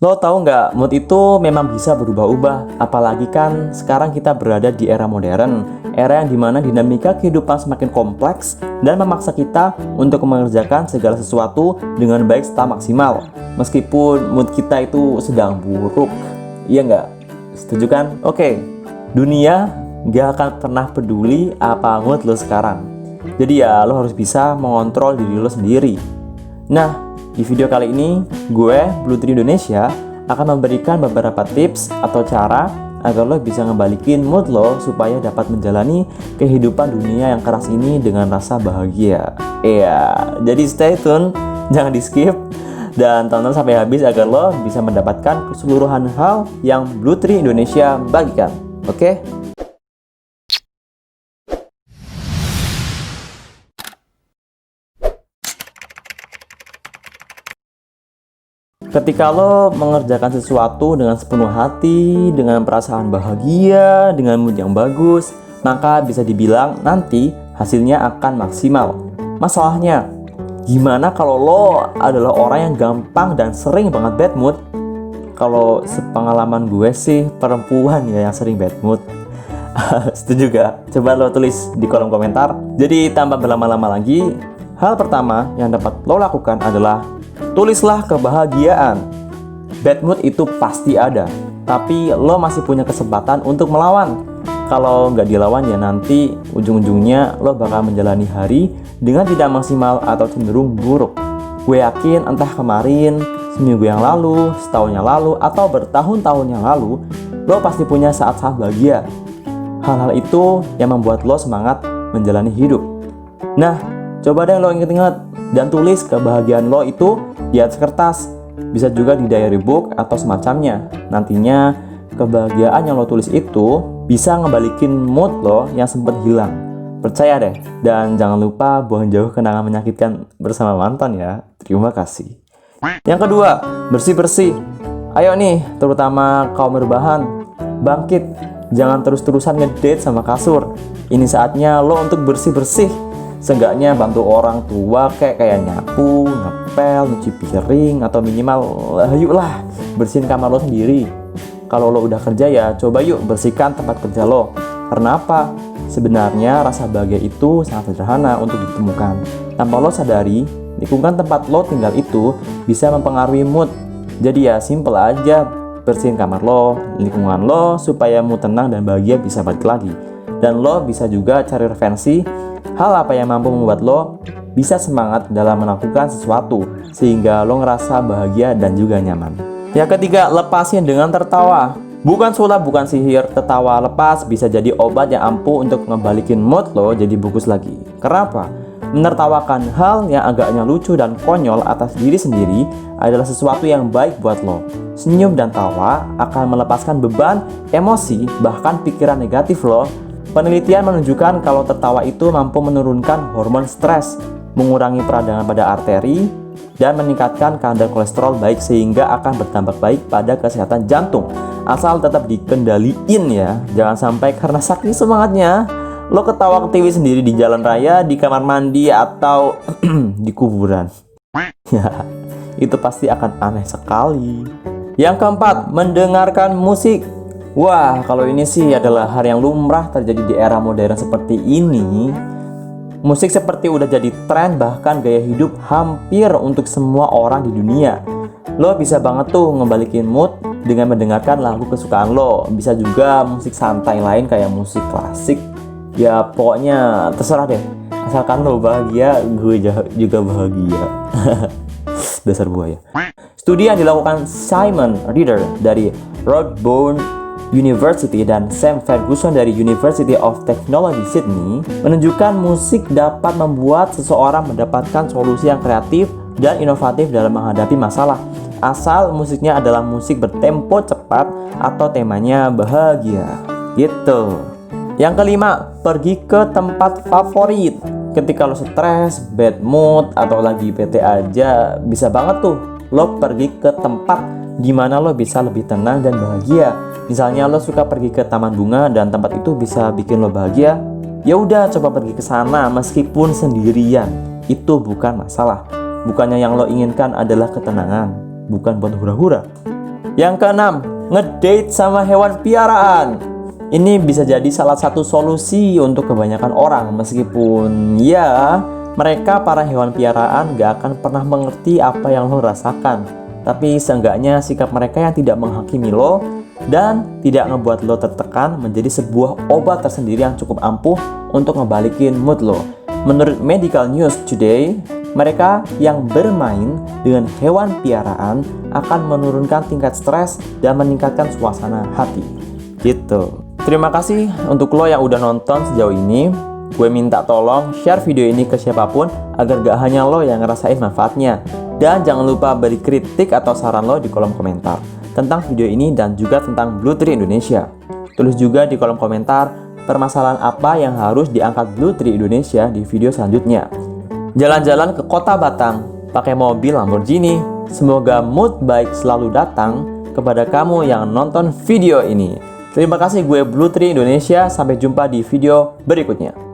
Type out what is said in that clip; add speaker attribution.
Speaker 1: Lo tahu nggak, mood itu memang bisa berubah-ubah. Apalagi kan sekarang kita berada di era modern, era yang dimana dinamika kehidupan semakin kompleks dan memaksa kita untuk mengerjakan segala sesuatu dengan baik serta maksimal. Meskipun mood kita itu sedang buruk, iya nggak? Setuju kan? Oke, dunia nggak akan pernah peduli apa mood lo sekarang. Jadi ya lo harus bisa mengontrol diri lo sendiri. Nah, di video kali ini, gue, Blue Tree Indonesia, akan memberikan beberapa tips atau cara agar lo bisa ngebalikin mood lo supaya dapat menjalani kehidupan dunia yang keras ini dengan rasa bahagia. Iya, jadi stay tune, jangan di skip, dan tonton sampai habis agar lo bisa mendapatkan keseluruhan hal yang Blue Tree Indonesia bagikan. Oke? Ketika lo mengerjakan sesuatu dengan sepenuh hati, dengan perasaan bahagia, dengan mood yang bagus, maka bisa dibilang nanti hasilnya akan maksimal. Masalahnya, gimana kalau lo adalah orang yang gampang dan sering banget bad mood? Kalau sepengalaman gue sih, perempuan ya yang sering bad mood. Setuju gak? Coba lo tulis di kolom komentar. Jadi tanpa berlama-lama lagi, hal pertama yang dapat lo lakukan adalah tulislah kebahagiaan. Bad mood itu pasti ada, tapi lo masih punya kesempatan untuk melawan. Kalau nggak dilawan ya nanti ujung-ujungnya lo bakal menjalani hari dengan tidak maksimal atau cenderung buruk. Gue yakin entah kemarin, seminggu yang lalu, setahun yang lalu, atau bertahun-tahun yang lalu, lo pasti punya saat-saat bahagia. Hal-hal itu yang membuat lo semangat menjalani hidup. Nah, coba deh lo inget-inget dan tulis kebahagiaan lo itu di atas kertas. Bisa juga di diary book atau semacamnya. Nantinya kebahagiaan yang lo tulis itu bisa ngebalikin mood lo yang sempat hilang. Percaya deh. Dan jangan lupa buang jauh kenangan menyakitkan bersama mantan ya. Terima kasih. Yang kedua, bersih-bersih. Ayo nih, terutama kaum berbahan, bangkit. Jangan terus-terusan ngedate sama kasur. Ini saatnya lo untuk bersih-bersih. Seenggaknya bantu orang tua kayak nyapu, ngepel, nyuci piring, atau minimal yuklah bersihin kamar lo sendiri. Kalau lo udah kerja ya coba yuk bersihkan tempat kerja lo. Karena apa? Sebenarnya rasa bahagia itu sangat sederhana untuk ditemukan. Tanpa lo sadari, lingkungan tempat lo tinggal itu bisa mempengaruhi mood. Jadi ya simple aja, bersihin kamar lo, lingkungan lo, supaya mood tenang dan bahagia bisa balik lagi. Dan lo bisa juga cari referensi hal apa yang mampu membuat lo bisa semangat dalam melakukan sesuatu sehingga lo ngerasa bahagia dan juga nyaman. Yang ketiga, lepasin dengan tertawa. Bukan sulap, bukan sihir. Tertawa lepas bisa jadi obat yang ampuh untuk ngebalikin mood lo jadi bagus lagi. Kenapa? Menertawakan hal yang agaknya lucu dan konyol atas diri sendiri adalah sesuatu yang baik buat lo. Senyum dan tawa akan melepaskan beban, emosi, bahkan pikiran negatif lo. Penelitian menunjukkan kalau tertawa itu mampu menurunkan hormon stres, mengurangi peradangan pada arteri, dan meningkatkan kadar kolesterol baik sehingga akan berdampak baik pada kesehatan jantung. Asal tetap dikendaliin ya, jangan sampai karena saking semangatnya lo ketawa ketiwi sendiri di jalan raya, di kamar mandi, atau di kuburan. Ya, itu pasti akan aneh sekali. Yang keempat, mendengarkan musik. Wah, kalau ini sih adalah hal yang lumrah terjadi di era modern seperti ini. Musik seperti udah jadi tren, bahkan gaya hidup hampir untuk semua orang di dunia. Lo bisa banget tuh ngebalikin mood dengan mendengarkan lagu kesukaan lo. Bisa juga musik santai lain kayak musik klasik. Ya pokoknya terserah deh. Asalkan lo bahagia, gue juga bahagia. Dasar buaya. Studi yang dilakukan Simon Reader dari Radboud University dan Sam Ferguson dari University of Technology Sydney menunjukkan musik dapat membuat seseorang mendapatkan solusi yang kreatif dan inovatif dalam menghadapi masalah. Asal musiknya adalah musik bertempo cepat atau temanya bahagia. Gitu. Yang kelima, pergi ke tempat favorit. Ketika lo stres, bad mood, atau lagi bete aja, bisa banget tuh lo pergi ke tempat di mana lo bisa lebih tenang dan bahagia. Misalnya lo suka pergi ke taman bunga dan tempat itu bisa bikin lo bahagia. Ya udah, coba pergi ke sana meskipun sendirian. Itu bukan masalah. Bukannya yang lo inginkan adalah ketenangan, bukan buat hura-hura. Yang keenam, ngedate sama hewan piaraan. Ini bisa jadi salah satu solusi untuk kebanyakan orang, meskipun ya mereka para hewan piaraan gak akan pernah mengerti apa yang lo rasakan. Tapi seenggaknya sikap mereka yang tidak menghakimi lo dan tidak ngebuat lo tertekan menjadi sebuah obat tersendiri yang cukup ampuh untuk ngebalikin mood lo. Menurut Medical News Today, mereka yang bermain dengan hewan piaraan akan menurunkan tingkat stres dan meningkatkan suasana hati. Gitu. Terima kasih untuk lo yang udah nonton sejauh ini. Gue minta tolong share video ini ke siapapun agar gak hanya lo yang ngerasain manfaatnya. Dan jangan lupa beri kritik atau saran lo di kolom komentar tentang video ini dan juga tentang Blue Tree Indonesia. Tulis juga di kolom komentar permasalahan apa yang harus diangkat Blue Tree Indonesia di video selanjutnya. Jalan-jalan ke kota Batang pakai mobil Lamborghini. Semoga mood baik selalu datang kepada kamu yang nonton video ini. Terima kasih, gue Blue Tree Indonesia. Sampai jumpa di video berikutnya.